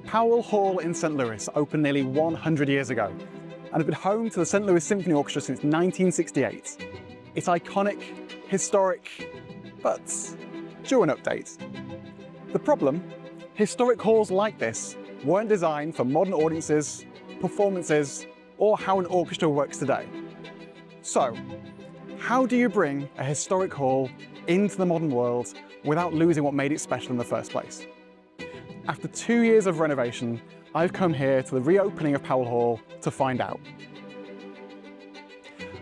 Powell Hall in St. Louis opened nearly 100 years ago and has been home to the St. Louis Symphony Orchestra since 1968. It's iconic, historic, but due an update. The problem? Historic halls like this weren't designed for modern audiences, performances, or how an orchestra works today. So, how do you bring a historic hall into the modern world without losing what made it special in the first place? After 2 years of renovation, I've come here to the reopening of Powell Hall to find out.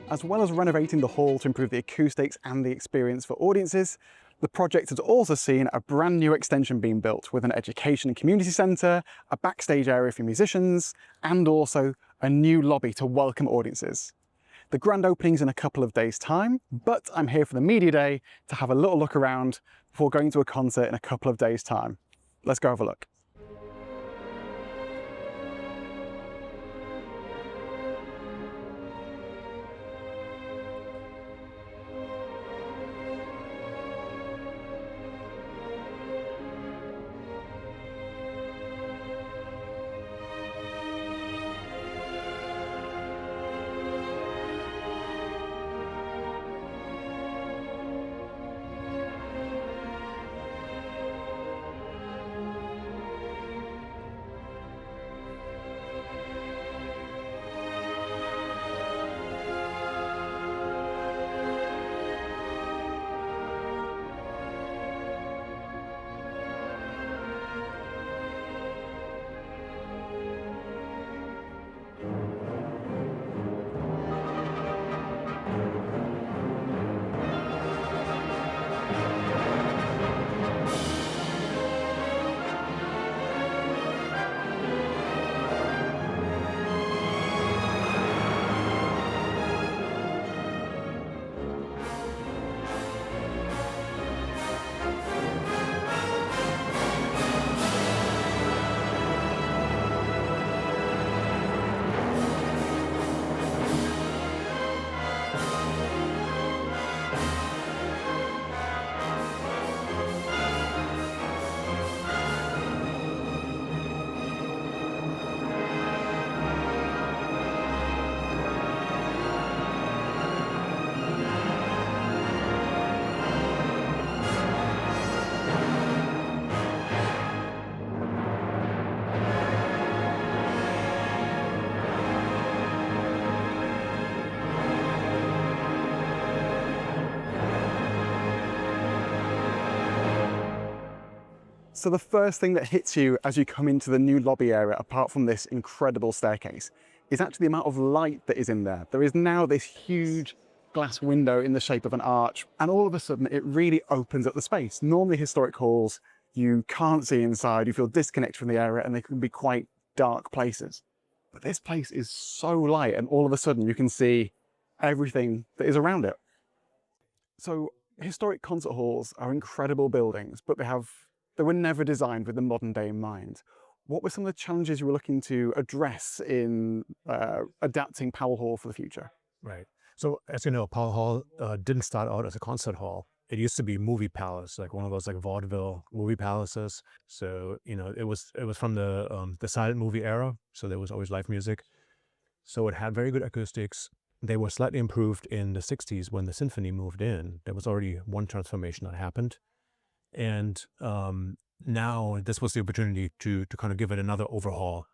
As well as renovating the hall to improve the acoustics and the experience for audiences, the project has also seen a brand new extension being built with an education and community centre, a backstage area for musicians, and also a new lobby to welcome audiences. The grand opening's in a couple of days' time, but I'm here for the media day to have a little look around before going to a concert in a couple of days' time. Let's go have a look. So the first thing that hits you as you come into the new lobby area, apart from this incredible staircase, is actually the amount of light that is in there. There is now this huge glass window in the shape of an arch, and all of a sudden it really opens up the space. Normally historic halls, you can't see inside, you feel disconnected from the area, and they can be quite dark places. But this place is so light, and all of a sudden you can see everything that is around it. So historic concert halls are incredible buildings, but they were never designed with the modern day in mind. What were some of the challenges you were looking to address in adapting Powell Hall for the future? Right. So as you know, Powell Hall didn't start out as a concert hall. It used to be a movie palace, like one of those like vaudeville movie palaces. So, you know, it was from the silent movie era. So there was always live music. So it had very good acoustics. They were slightly improved in the 60s when the symphony moved in. There was already one transformation that happened. And now this was the opportunity to kind of give it another overhaul.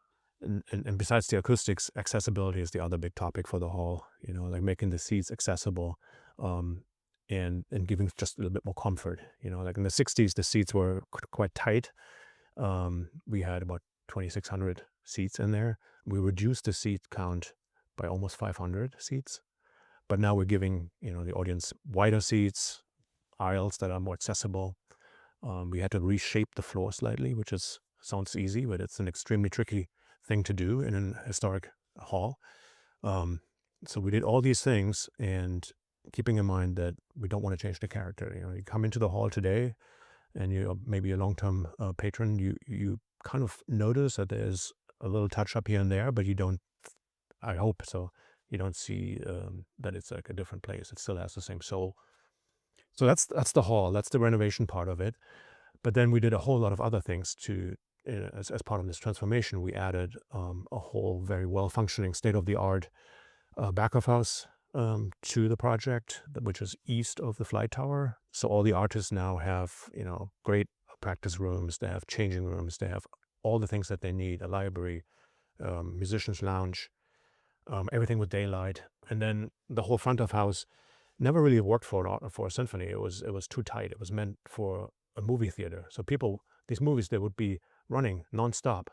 And besides the acoustics, accessibility is the other big topic for the hall, you know, like making the seats accessible and giving just a little bit more comfort. You know, like in the 60s, the seats were quite tight. We had about 2,600 seats in there. We reduced the seat count by almost 500 seats. But now we're giving, you know, the audience wider seats, aisles that are more accessible. We had to reshape the floor slightly, which sounds easy, but it's an extremely tricky thing to do in an historic hall. So we did all these things, and keeping in mind that we don't want to change the character. You know, you come into the hall today, and you're maybe a long-term patron, you kind of notice that there's a little touch-up here and there, but you don't, I hope so, you don't see that it's like a different place. It still has the same soul. So that's the hall. That's the renovation part of it. But then we did a whole lot of other things to as part of this transformation, we added a whole very well-functioning, state-of-the-art back of house to the project, which is east of the flight tower. So all the artists now have, great practice rooms, they have changing rooms, they have all the things that they need, a library, musicians lounge, everything with daylight. And then the whole front of house never really worked for a symphony. It was too tight. It was meant for a movie theater. So these movies, they would be running nonstop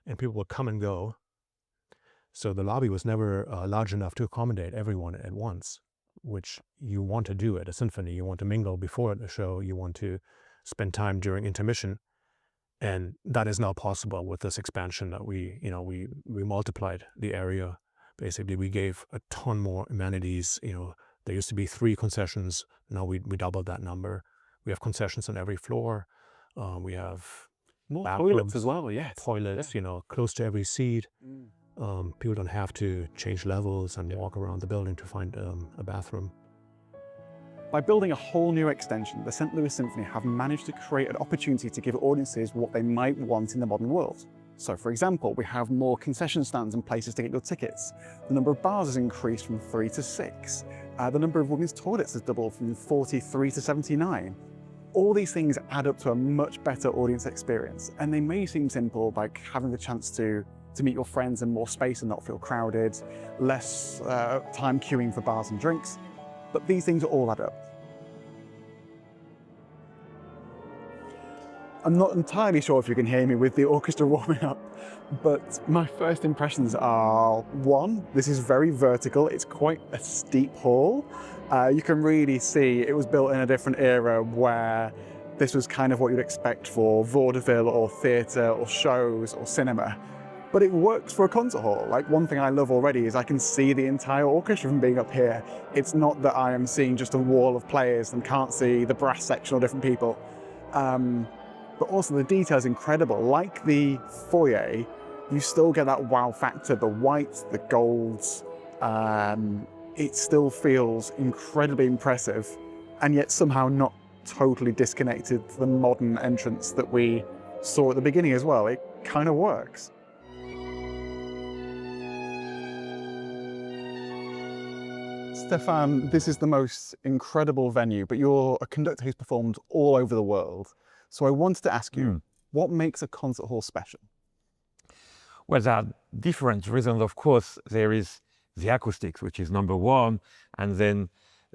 and people would come and go. So the lobby was never large enough to accommodate everyone at once, which you want to do at a symphony. You want to mingle before the show. You want to spend time during intermission. And that is now possible with this expansion that we multiplied the area. Basically, we gave a ton more amenities. There used to be 3 concessions. Now we doubled that number. We have concessions on every floor. We have More bathrooms, toilets as well, yes. toilets, close to every seat. People don't have to change levels and walk around the building to find a bathroom. By building a whole new extension, the St. Louis Symphony have managed to create an opportunity to give audiences what they might want in the modern world. So for example, we have more concession stands and places to get your tickets. The number of bars has increased from 3 to 6. The number of women's toilets has doubled from 43 to 79. All these things add up to a much better audience experience, and they may seem simple, like having the chance to meet your friends in more space and not feel crowded, less time queuing for bars and drinks, but these things all add up. I'm not entirely sure if you can hear me with the orchestra warming up, but my first impressions are, 1, this is very vertical, it's quite a steep hall. You can really see it was built in a different era where this was kind of what you'd expect for vaudeville or theatre or shows or cinema. But it works for a concert hall. Like, one thing I love already is I can see the entire orchestra from being up here. It's not that I am seeing just a wall of players and can't see the brass section or different people. But also the detail is incredible. Like the foyer, you still get that wow factor, the white, the golds. It still feels incredibly impressive, and yet somehow not totally disconnected to the modern entrance that we saw at the beginning as well. It kind of works. Stéphane, this is the most incredible venue, but you're a conductor who's performed all over the world. So I wanted to ask you, what makes a concert hall special? Well, there are different reasons, of course. There is the acoustics, which is number 1, and then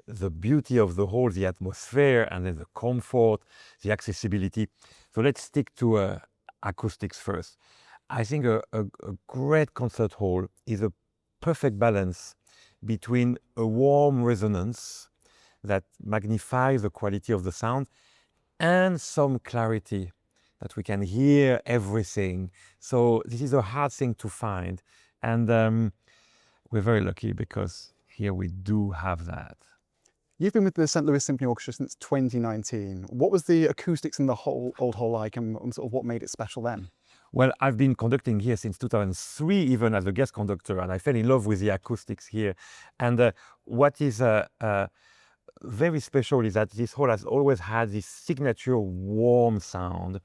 the beauty of the hall, the atmosphere, and then the comfort, the accessibility. So let's stick to acoustics first. I think a great concert hall is a perfect balance between a warm resonance that magnifies the quality of the sound and some clarity that we can hear everything. So this is a hard thing to find, and we're very lucky because here we do have that. You've been with the St. Louis Symphony Orchestra since 2019. What was the acoustics in the old hall like, and sort of what made it special then? Well, I've been conducting here since 2003, even as a guest conductor, and I fell in love with the acoustics here. And what is very special is that this hall has always had this signature warm sound,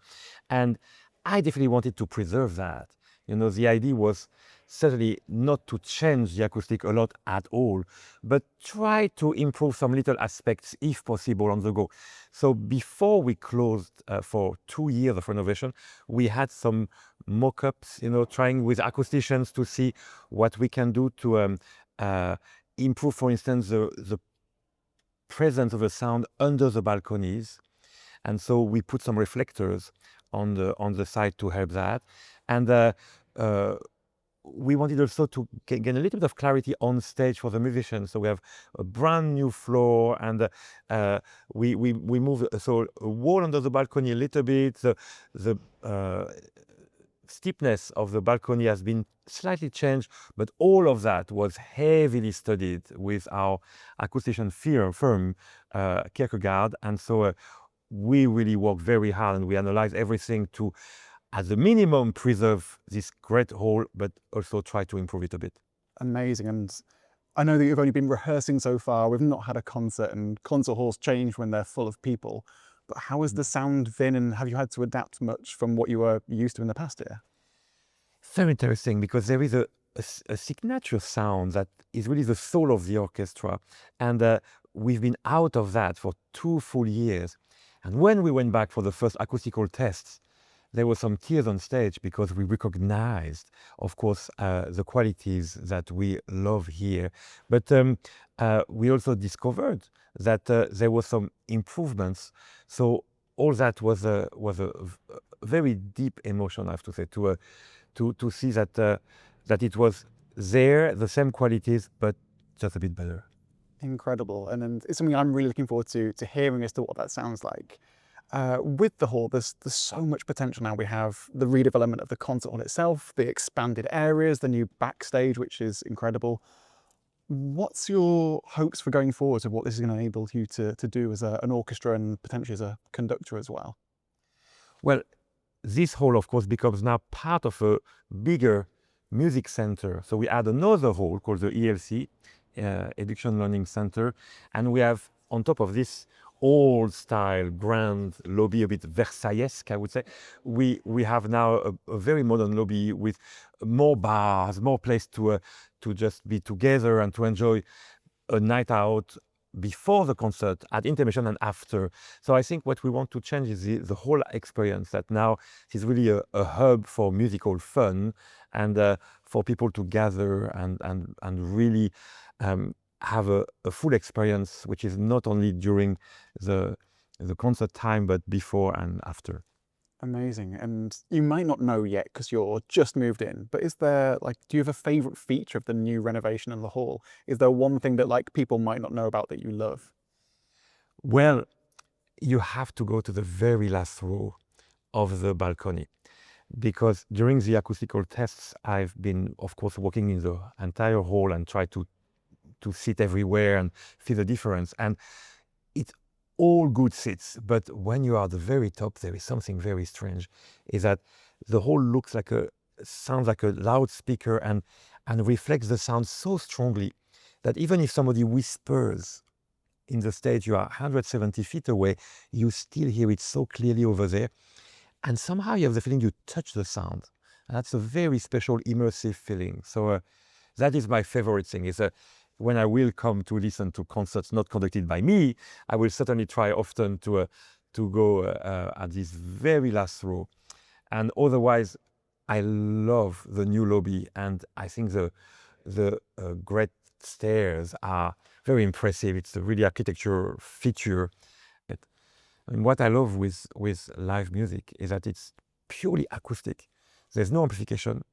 and I definitely wanted to preserve that. The idea was certainly not to change the acoustic a lot at all, but try to improve some little aspects if possible on the go. So before we closed for 2 years of renovation, we had some mock-ups, trying with acousticians to see what we can do to improve, for instance, the presence of the sound under the balconies. And so we put some reflectors on the side to help that. And we wanted also to gain a little bit of clarity on stage for the musicians. So we have a brand new floor, and we moved so a wall under the balcony a little bit. The steepness of the balcony has been slightly changed, but all of that was heavily studied with our acoustician firm, Kierkegaard. And so we really worked very hard, and we analyzed everything to, as a minimum, preserve this great hall, but also try to improve it a bit. Amazing. And I know that you've only been rehearsing so far. We've not had a concert, and concert halls change when they're full of people. But how has the sound been, and have you had to adapt much from what you were used to in the past here? Very interesting, because there is a signature sound that is really the soul of the orchestra. And we've been out of that for 2 full years. And when we went back for the first acoustical tests, there were some tears on stage, because we recognized, of course, the qualities that we love here. But we also discovered that there were some improvements. So all that was a very deep emotion, I have to say, to see that that it was there, the same qualities, but just a bit better. Incredible, and it's something I'm really looking forward to hearing as to what that sounds like. With the hall, there's so much potential now. We have the redevelopment of the concert hall itself, the expanded areas, the new backstage, which is incredible. What's your hopes for going forward of what this is going to enable you to do as an orchestra and potentially as a conductor as well? Well, this hall, of course, becomes now part of a bigger music center. So we add another hall called the ELC, Education Learning Center, and we have, on top of this old style grand lobby, a bit Versaillesque, I would say, we have now a very modern lobby with more bars, more place to just be together and to enjoy a night out before the concert, at intermission and after. So I think what we want to change is the whole experience, that now is really a hub for musical fun, and for people to gather and really have a full experience, which is not only during the concert time, but before and after. Amazing. And you might not know yet because you're just moved in, but is there, like, do you have a favorite feature of the new renovation in the hall? Is there one thing that, like, people might not know about that you love? Well, you have to go to the very last row of the balcony, because during the acoustical tests, I've been, of course, walking in the entire hall and try to sit everywhere and see the difference. And it's all good seats, but when you are at the very top, there is something very strange, is that the whole sounds like a loudspeaker, and reflects the sound so strongly that even if somebody whispers in the stage, you are 170 feet away, you still hear it so clearly over there. And somehow you have the feeling you touch the sound. And that's a very special immersive feeling. So that is my favorite thing, is when I will come to listen to concerts not conducted by me, I will certainly try often to go at this very last row. And otherwise, I love the new lobby, and I think the great stairs are very impressive. It's a really architecture feature. And what I love with live music is that it's purely acoustic. There's no amplification,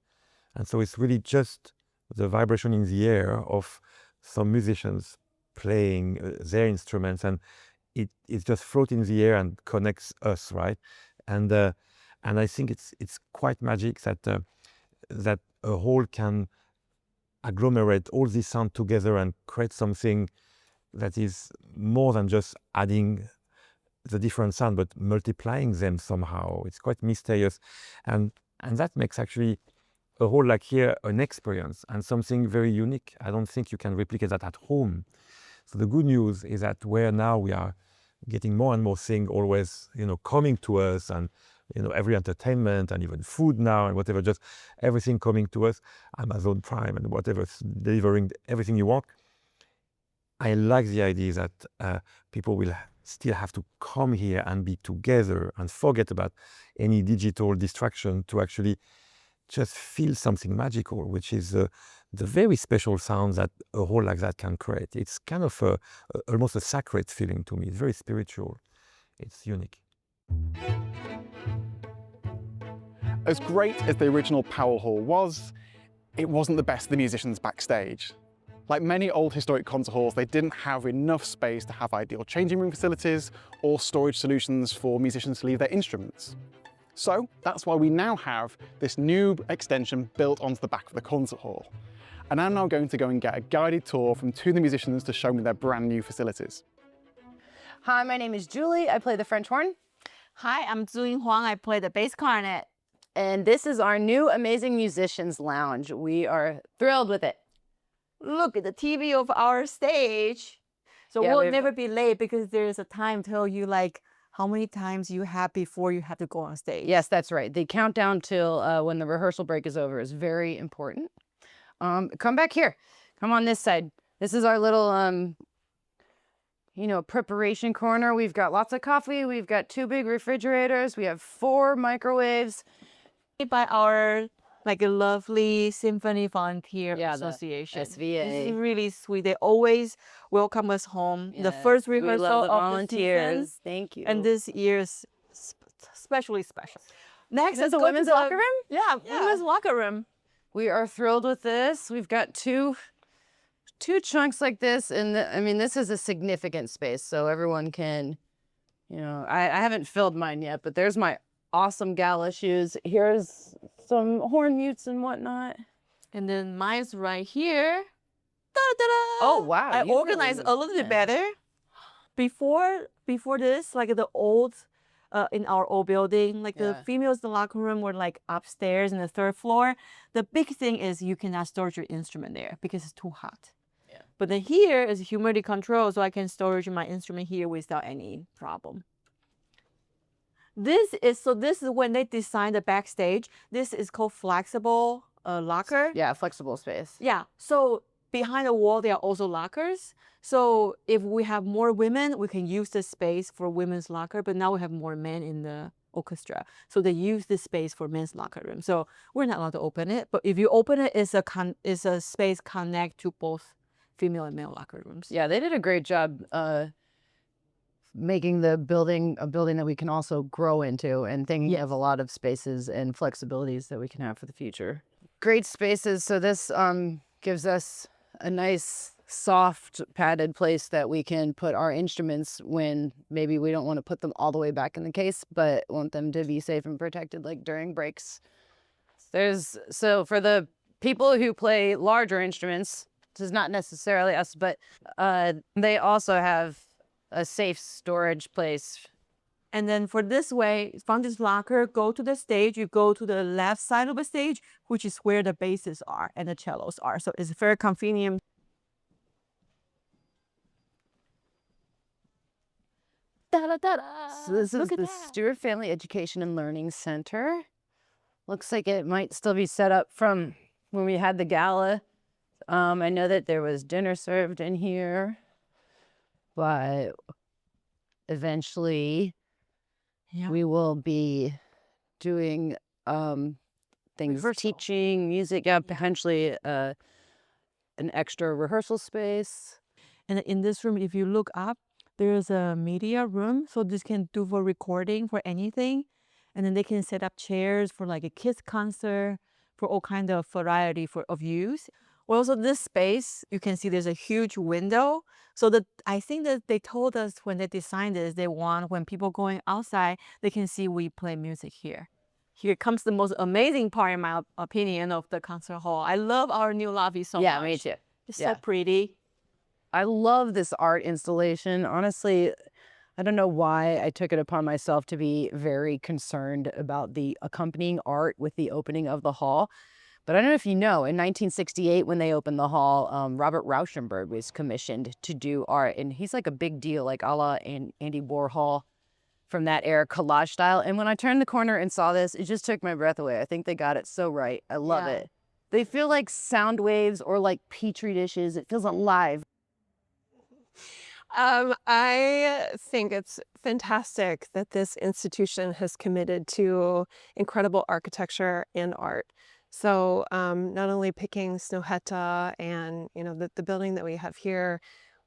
and so it's really just the vibration in the air of some musicians playing their instruments, and it just floats in the air and connects us, right? And I think it's quite magic that that a whole can agglomerate all this sound together and create something that is more than just adding the different sound, but multiplying them somehow. It's quite mysterious, and that makes actually a whole like here an experience and something very unique. I don't think you can replicate that at home. So the good news is that where now we are getting more and more things always, coming to us, and every entertainment and even food now and whatever, just everything coming to us, Amazon Prime and whatever, delivering everything you want. I like the idea that people will still have to come here and be together and forget about any digital distraction to actually just feel something magical, which is the very special sound that a hall like that can create. It's kind of almost a sacred feeling to me. It's very spiritual. It's unique. As great as the original Powell Hall was, it wasn't the best of the musicians backstage. Like many old historic concert halls, they didn't have enough space to have ideal changing room facilities or storage solutions for musicians to leave their instruments. So that's why we now have this new extension built onto the back of the concert hall. And I'm now going to go and get a guided tour from two of the musicians to show me their brand new facilities. Hi, my name is Julie. I play the French horn. Hi, I'm Zuying Huang. I play the bass clarinet. And this is our new amazing musicians lounge. We are thrilled with it. Look at the TV of our stage. So Yeah, we'll never be late because there's a time till you like how many times you have before you have to go on stage. Yes, that's right. The countdown till when the rehearsal break is over is very important. Come back here. Come on this side. This is our little, preparation corner. We've got lots of coffee. We've got 2 big refrigerators. We have 4 microwaves. By our like a lovely Symphony Volunteer Yeah, the Association. SVA. This is really sweet. They always welcome us home. The Yes, first we rehearsal love the of volunteers. the season, Thank you. and this year is especially special. Next, This is let's the go to women's locker room? Yeah, women's locker room. We are thrilled with this. We've got two chunks like this, and this is a significant space, so everyone can, I haven't filled mine yet, but there's my awesome gala shoes. Here's some horn mutes and whatnot. And then mine's right here. Da-da-da! Oh, wow, I you really organized a little bit moved better. Before this, like the old, in our old building, like the Yeah. females in the locker room were like upstairs in the 3rd floor. The big thing is you cannot store your instrument there because it's too hot. Yeah. But then here is humidity control, so I can storage my instrument here without any problem. This is when they designed the backstage. This is called flexible locker. Yeah, flexible space. Yeah. So behind the wall, there are also lockers. So if we have more women, we can use this space for women's locker. But now we have more men in the orchestra, so they use this space for men's locker room. So we're not allowed to open it. But if you open it, it's a space connect to both female and male locker rooms. Yeah, they did a great job making the building a building that we can also grow into, and thinking of a lot of spaces and flexibilities that we can have for the future. Great spaces. So this gives us a nice soft padded place that we can put our instruments when maybe we don't want to put them all the way back in the case, but want them to be safe and protected, like during breaks. So for the people who play larger instruments, this is not necessarily us, but they also have a safe storage place. And then for this way, from this locker, go to the stage, you go to the left side of the stage, which is where the basses are and the cellos are. So it's very convenient. So this is the Stewart Family Education and Learning Center. Looks like it might still be set up from when we had the gala. I know that there was dinner served in here, but eventually we will be doing things, teaching, music, potentially an extra rehearsal space. And in this room, if you look up, there is a media room. So this can do for recording, for anything. And then they can set up chairs for like a kids concert, for all kind of variety of use. Also, this space, you can see there's a huge window. So I think that they told us when they designed this, they want when people going outside, they can see we play music here. Here comes the most amazing part, in my opinion, of the concert hall. I love our new lobby so much. Yeah, me too. It's so pretty. I love this art installation. Honestly, I don't know why I took it upon myself to be very concerned about the accompanying art with the opening of the hall. But I don't know if you know, in 1968, when they opened the hall, Robert Rauschenberg was commissioned to do art. And he's like a big deal, like a la Andy Warhol from that era, collage style. And when I turned the corner and saw this, it just took my breath away. I think they got it so right. I love it. They feel like sound waves or like petri dishes. It feels alive. I think it's fantastic that this institution has committed to incredible architecture and art. So not only picking Snøhetta and the building that we have here,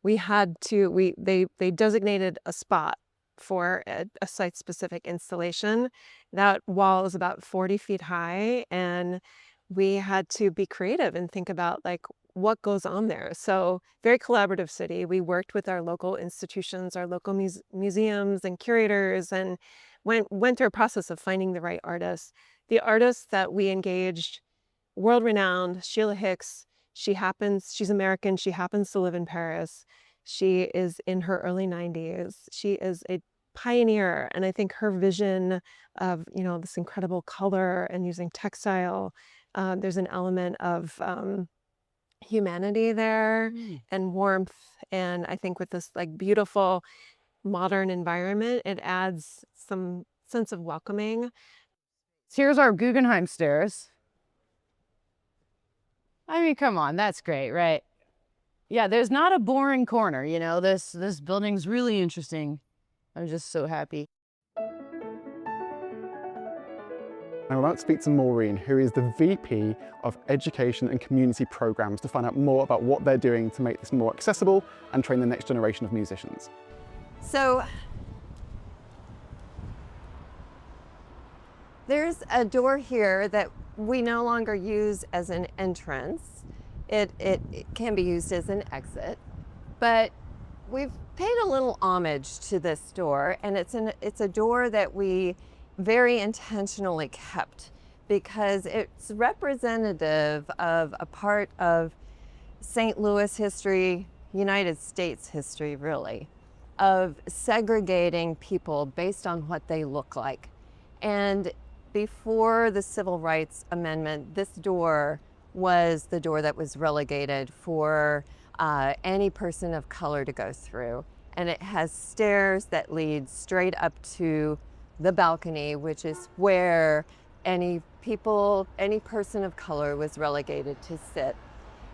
they designated a spot for a site-specific installation. That wall is about 40 feet high, and we had to be creative and think about like what goes on there. So very collaborative city. We worked with our local institutions, our local museums and curators, and went through a process of finding the right artists. The artist that we engaged, world-renowned, Sheila Hicks. She's American. She happens to live in Paris. She is in her early 90s. She is a pioneer, and I think her vision of this incredible color and using textile, there's an element of humanity there and warmth. And I think with this like beautiful modern environment. It adds some sense of welcoming. Here's our Guggenheim stairs. I mean, come on, that's great, right? Yeah, there's not a boring corner, you know. This building's really interesting. I'm just so happy. Now we're about to speak to Maureen, who is the VP of Education and Community Programs, to find out more about what they're doing to make this more accessible and train the next generation of musicians. So there's a door here that we no longer use as an entrance. It can be used as an exit, but we've paid a little homage to this door, and it's a door that we very intentionally kept because it's representative of a part of St. Louis history, United States history really, of segregating people based on what they look like. And before the Civil Rights Amendment, this door was the door that was relegated for any person of color to go through. And it has stairs that lead straight up to the balcony, which is where any person of color was relegated to sit.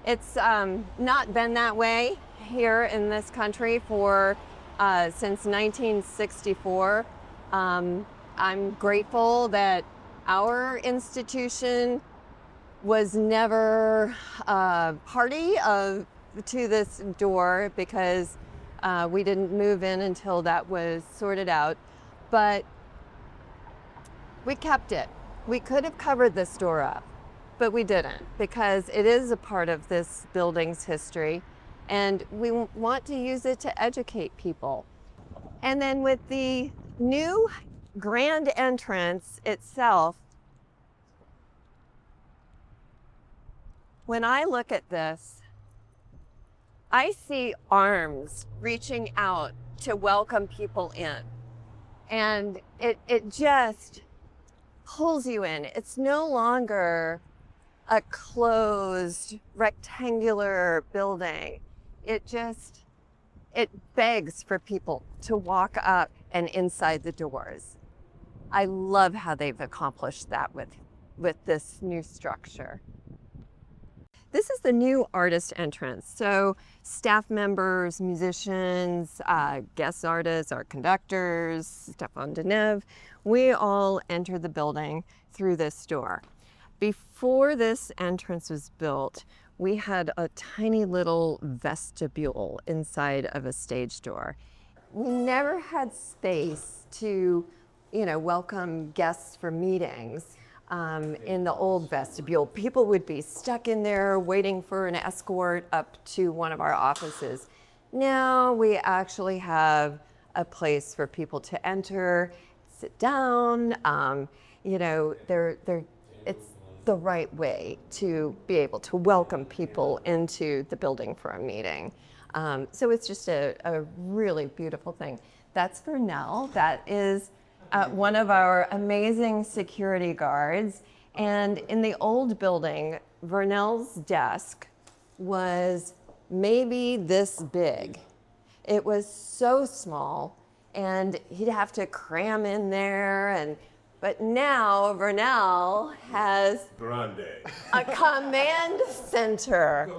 It's not been that way here in this country for since 1964. I'm grateful that our institution was never party to this door because we didn't move in until that was sorted out. But we kept it. We could have covered this door up, but we didn't because it is a part of this building's history and we want to use it to educate people. And then with the new grand entrance itself, when I look at this, I see arms reaching out to welcome people in. And it just pulls you in. It's no longer a closed rectangular building. It begs for people to walk up and inside the doors. I love how they've accomplished that with this new structure. This is the new artist entrance. So staff members, musicians, guest artists, our conductors, Stéphane Denève, we all enter the building through this door. Before this entrance was built, we had a tiny little vestibule inside of a stage door. We never had space to, welcome guests for meetings. In the old vestibule, people would be stuck in there waiting for an escort up to one of our offices. Now we actually have a place for people to enter, sit down. It's the right way to be able to welcome people into the building for a meeting. So it's just a really beautiful thing. That's Vernell. That is one of our amazing security guards. And in the old building, Vernell's desk was maybe this big. It was so small, and he'd have to cram in there. But now Vernell has a command center.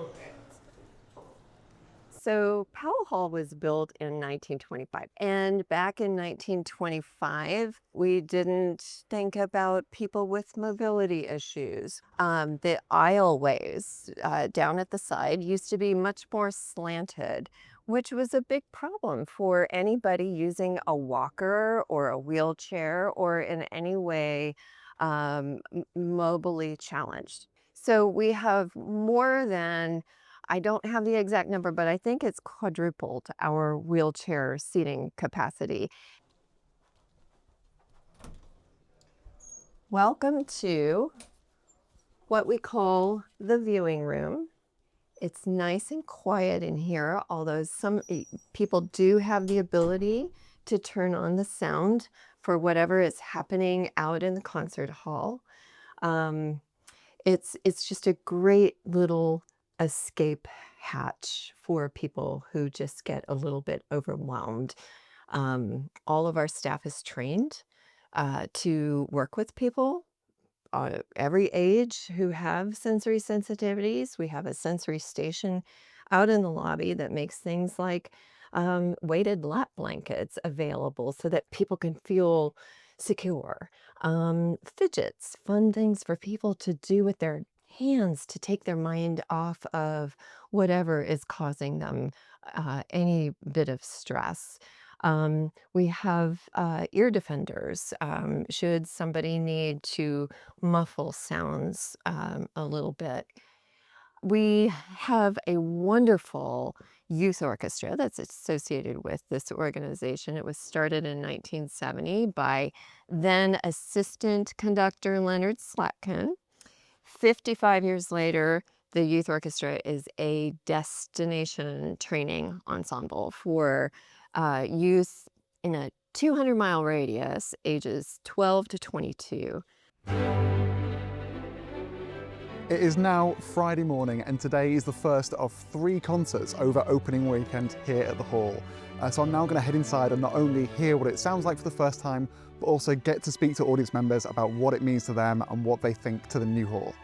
So Powell Hall was built in 1925. And back in 1925, we didn't think about people with mobility issues. The aisleways down at the side used to be much more slanted, which was a big problem for anybody using a walker or a wheelchair or in any way mobily challenged. So we have more than, I don't have the exact number, but I think it's quadrupled our wheelchair seating capacity. Welcome to what we call the viewing room. It's nice and quiet in here, although some people do have the ability to turn on the sound for whatever is happening out in the concert hall. It's just a great little escape hatch for people who just get a little bit overwhelmed. All of our staff is trained to work with people every age who have sensory sensitivities. We have a sensory station out in the lobby that makes things like weighted lap blankets available so that people can feel secure. Fidgets, fun things for people to do with their hands to take their mind off of whatever is causing them any bit of stress. We have ear defenders should somebody need to muffle sounds a little bit. We have a wonderful youth orchestra that's associated with this organization. It was started in 1970 by then assistant conductor Leonard Slatkin. 55 years later, the youth orchestra is a destination training ensemble for youth in a 200-mile radius, ages 12 to 22. It is now Friday morning, and today is the first of 3 concerts over opening weekend here at the Hall. So I'm now going to head inside and not only hear what it sounds like for the first time, but also get to speak to audience members about what it means to them and what they think to the new hall.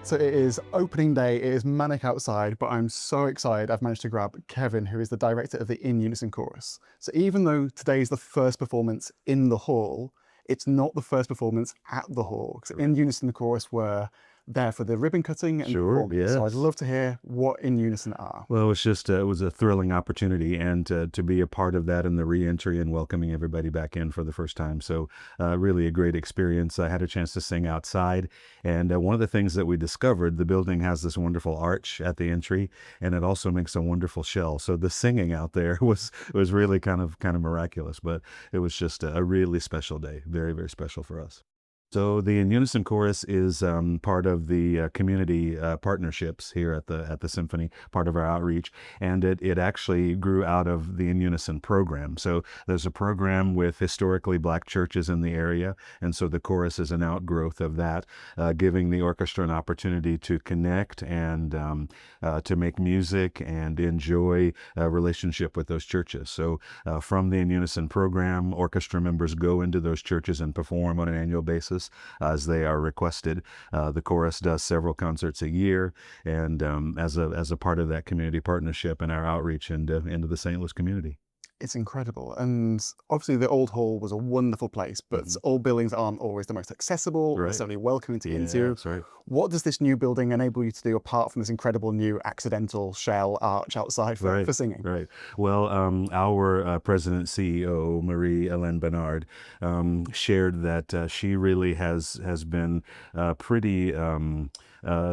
So it is opening day, it is manic outside, but I'm so excited I've managed to grab Kevin, who is the director of the In Unison Chorus. So even though today is the first performance in the hall, it's not the first performance at the hall, because In Unison Chorus were there for the ribbon cutting and performance. So I'd love to hear what In Unison are. Well, it's just, it was a thrilling opportunity, and to be a part of that and the re-entry and welcoming everybody back in for the first time. So really a great experience. I had a chance to sing outside, and one of the things that we discovered, the building has this wonderful arch at the entry, and it also makes a wonderful shell. So the singing out there was really kind of miraculous, but it was just a really special day. Very, very special for us. So the In Unison Chorus is part of the community partnerships here at the Symphony, part of our outreach, and it actually grew out of the In Unison program. So there's a program with historically Black churches in the area, and so the chorus is an outgrowth of that, giving the orchestra an opportunity to connect and to make music and enjoy a relationship with those churches. So from the In Unison program, orchestra members go into those churches and perform on an annual basis as they are requested. The chorus does several concerts a year, and as a part of that community partnership and our outreach into the St. Louis community. It's incredible. And obviously the old hall was a wonderful place, but old buildings aren't always the most accessible, or necessarily welcoming to get into. That's right. What does this new building enable you to do apart from this incredible new accidental shell arch outside for singing? Right. Well, our president CEO, Marie-Hélène Bernard, shared that she really has been pretty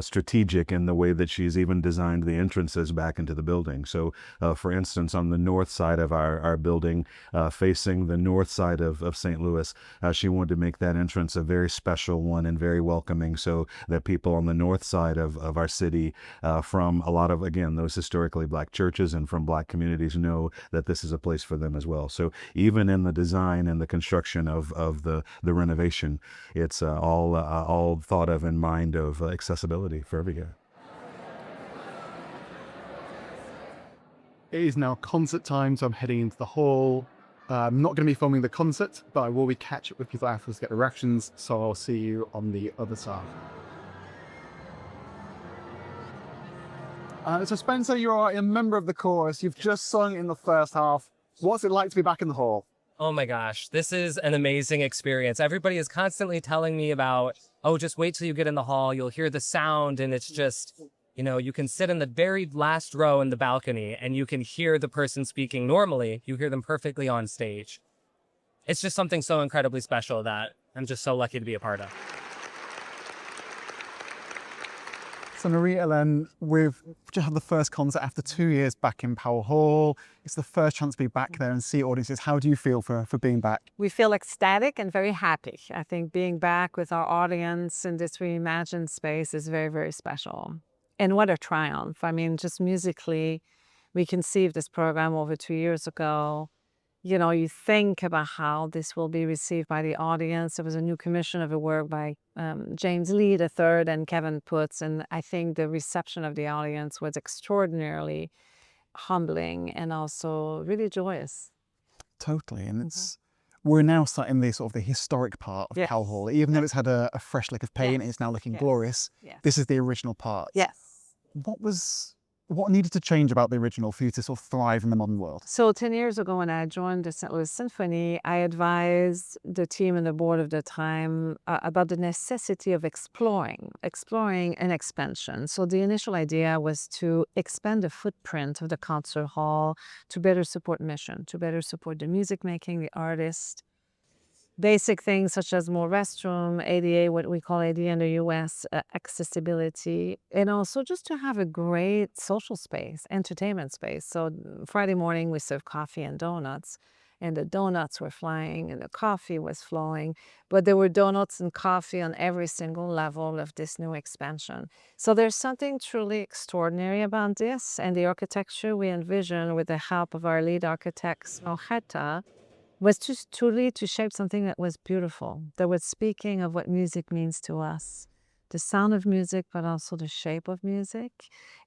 strategic in the way that she's even designed the entrances back into the building. So, for instance, on the north side of our building, facing the north side of St. Louis, she wanted to make that entrance a very special one and very welcoming, so that people on the north side of our city, from a lot of, again, those historically Black churches and from Black communities, know that this is a place for them as well. So even in the design and the construction of the renovation, it's all thought of in mind of accessibility for every guy. It is now concert time, so I'm heading into the hall. I'm not going to be filming the concert, but I will be catching up with people afterwards to get the reactions, so I'll see you on the other side. So Spencer, you are a member of the chorus. You've just sung in the first half. What's it like to be back in the hall? Oh my gosh, this is an amazing experience. Everybody is constantly telling me about, oh, just wait till you get in the hall. You'll hear the sound, and it's just, you know, you can sit in the very last row in the balcony and you can hear the person speaking normally. You hear them perfectly on stage. It's just something so incredibly special that I'm just so lucky to be a part of. So Marie-Hélène, we've just had the first concert after 2 years back in Powell Hall. It's the first chance to be back there and see audiences. How do you feel for being back? We feel ecstatic and very happy. I think being back with our audience in this reimagined space is very, very special. And what a triumph. I mean, just musically, we conceived this program over 2 years ago. you know, you think about how this will be received by the audience. There was a new commission of a work by James Lee III and Kevin Putz, and I think the reception of the audience was extraordinarily humbling and also really joyous. Totally, and we're now sat in the sort of the historic part of Powell Hall. Even though it's had a fresh lick of paint, it's now looking glorious. This is the original part. What needed to change about the original for you to sort of thrive in the modern world? So 10 years ago when I joined the St. Louis Symphony, I advised the team and the board of the time about the necessity of exploring an expansion. So the initial idea was to expand the footprint of the concert hall to better support mission, to better support the music making, the artist. Basic things such as more restroom, ADA, what we call ADA in the US, accessibility, and also just to have a great social space, entertainment space. So Friday morning we serve coffee and donuts, and the donuts were flying and the coffee was flowing, but there were donuts and coffee on every single level of this new expansion. So there's something truly extraordinary about this, and the architecture we envision with the help of our lead architect, Snøhetta, was just truly to shape something that was beautiful, that was speaking of what music means to us, the sound of music, but also the shape of music,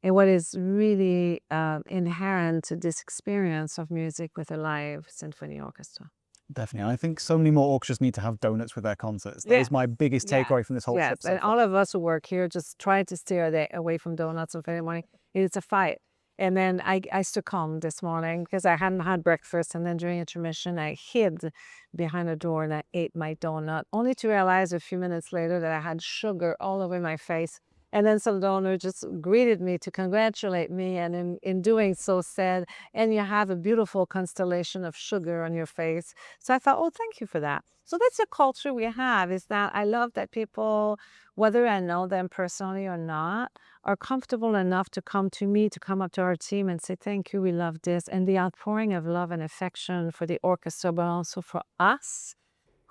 and what is really inherent to this experience of music with a live symphony orchestra. Definitely. I think so many more orchestras need to have donuts with their concerts. That is my biggest takeaway from this whole trip. And all of us who work here just try to steer away from donuts on Friday morning. It's a fight. And then I succumbed this morning because I hadn't had breakfast. And then during intermission, I hid behind a door and I ate my donut, only to realize a few minutes later that I had sugar all over my face. And then some donor just greeted me to congratulate me, and in doing so said, and you have a beautiful constellation of sugar on your face. So I thought, oh, thank you for that. So that's the culture we have, is that I love that people, whether I know them personally or not, are comfortable enough to come to me, to come up to our team and say, thank you, we love this. And the outpouring of love and affection for the orchestra, but also for us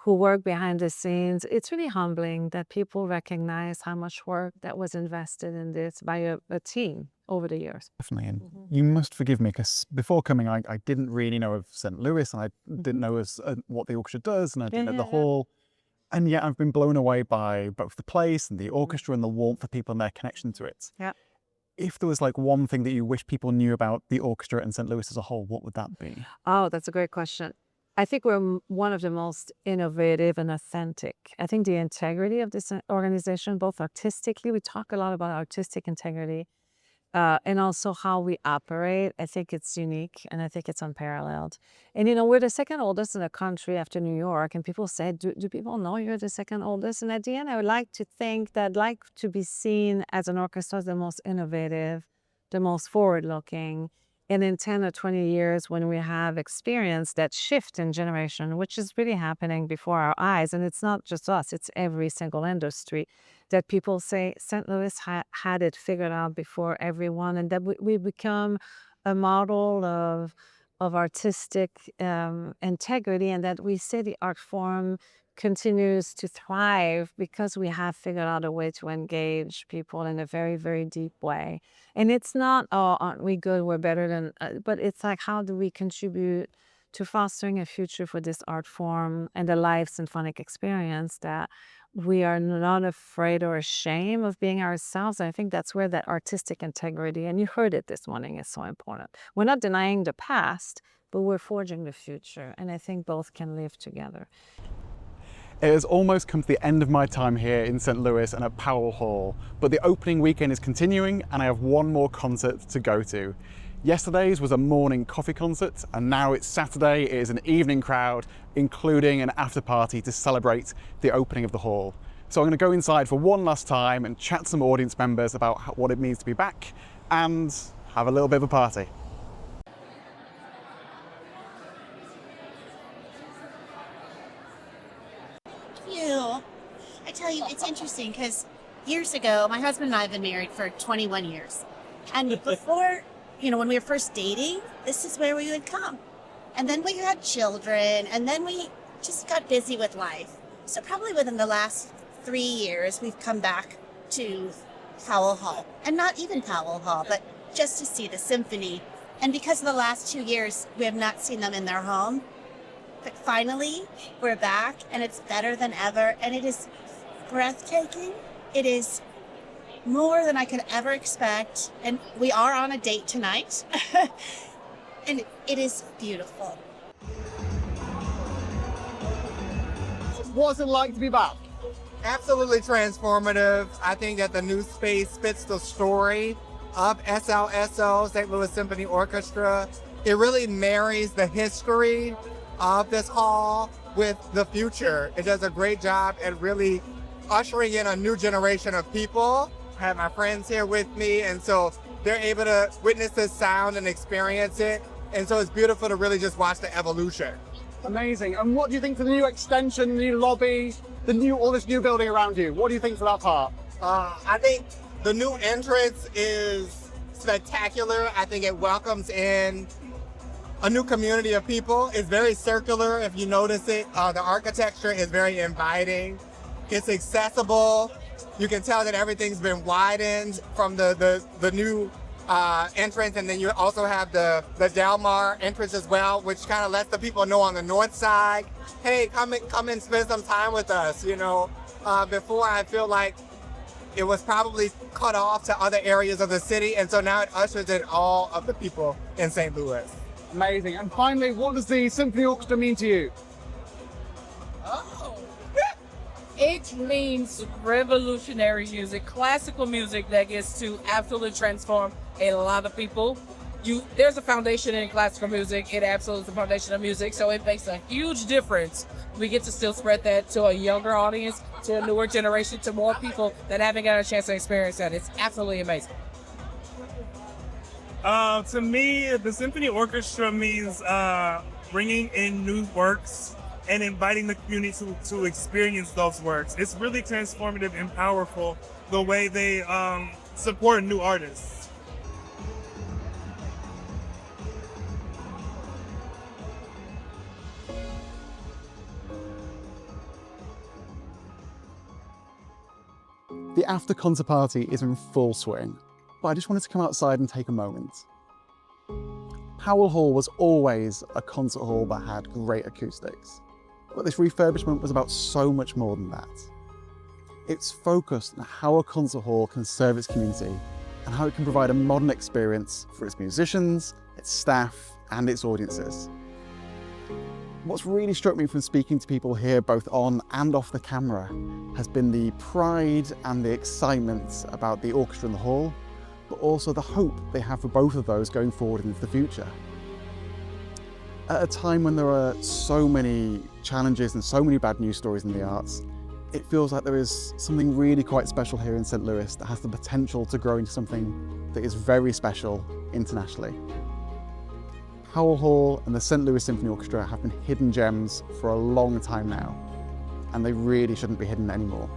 who work behind the scenes. It's really humbling that people recognize how much work that was invested in this by a team over the years. Definitely, and you must forgive me because before coming, I didn't really know of St. Louis, and I didn't know what the orchestra does, and I didn't know the hall. And yet I've been blown away by both the place and the orchestra and the warmth of people and their connection to it. If there was like one thing that you wish people knew about the orchestra and St. Louis as a whole, what would that be? Oh, that's a great question. I think we're one of the most innovative and authentic. I think the integrity of this organization, both artistically, we talk a lot about artistic integrity, and also how we operate. I think it's unique and I think it's unparalleled. And, you know, we're the second oldest in the country after New York, and people say, do people know you're the second oldest? And at the end, I would like to think that I'd like to be seen as an orchestra as the most innovative, the most forward-looking. And in 10 or 20 years, when we have experienced that shift in generation, which is really happening before our eyes, and it's not just us, it's every single industry, that people say St. Louis had it figured out before everyone, and that we become a model of artistic integrity, and that we say the art form continues to thrive because we have figured out a way to engage people in a very, very deep way. And it's not, oh, aren't we good, we're better than, but it's like, how do we contribute to fostering a future for this art form and the live symphonic experience, that we are not afraid or ashamed of being ourselves. I think that's where that artistic integrity, and you heard it this morning, is so important. We're not denying the past, but we're forging the future. And I think both can live together. It has almost come to the end of my time here in St. Louis and at Powell Hall, but the opening weekend is continuing and I have one more concert to go to. Yesterday's was a morning coffee concert, and now it's Saturday. It is an evening crowd, including an after party to celebrate the opening of the hall. So I'm going to go inside for one last time and chat to some audience members about what it means to be back and have a little bit of a party. I tell you, it's interesting because years ago, my husband and I have been married for 21 years. And before, you know, when we were first dating, this is where we would come. And then we had children, and then we just got busy with life. So probably within the last 3 years, we've come back to Powell Hall. And not even Powell Hall, but just to see the symphony. And because of the last 2 years, we have not seen them in their home. that finally we're back and it's better than ever. And it is breathtaking. It is more than I could ever expect. And we are on a date tonight. And it is beautiful. What's it like to be back? Absolutely transformative. I think that the new space fits the story of SLSO, St. Louis Symphony Orchestra. It really marries the history of this hall with the future. It does a great job at really ushering in a new generation of people. I have my friends here with me, and so they're able to witness this sound and experience it. And so it's beautiful to really just watch the evolution. Amazing. And what do you think for the new extension, the new lobby, all this new building around you? What do you think for that part? I think the new entrance is spectacular. I think it welcomes in a new community of people. It's very circular, if you notice it. The architecture is very inviting. It's accessible. You can tell that everything's been widened from the new entrance, and then you also have the Del Mar entrance as well, which kind of lets the people know on the north side, hey, come and spend some time with us. You know, before I feel like it was probably cut off to other areas of the city, and so now it ushers in all of the people in St. Louis. Amazing. And finally, what does the Symphony Orchestra mean to you? It means revolutionary music, classical music that gets to absolutely transform a lot of people. There's a foundation in classical music. It absolutely is the foundation of music, so it makes a huge difference. We get to still spread that to a younger audience, to a newer generation, to more people that haven't got a chance to experience that. It's absolutely amazing. To me, the Symphony Orchestra means bringing in new works and inviting the community to experience those works. It's really transformative and powerful the way they support new artists. The after concert party is in full swing, but I just wanted to come outside and take a moment. Powell Hall was always a concert hall that had great acoustics, but this refurbishment was about so much more than that. It's focused on how a concert hall can serve its community and how it can provide a modern experience for its musicians, its staff, and its audiences. What's really struck me from speaking to people here, both on and off the camera, has been the pride and the excitement about the orchestra and the hall, but also the hope they have for both of those going forward into the future. At a time when there are so many challenges and so many bad news stories in the arts, it feels like there is something really quite special here in St. Louis that has the potential to grow into something that is very special internationally. Powell Hall and the St. Louis Symphony Orchestra have been hidden gems for a long time now, and they really shouldn't be hidden anymore.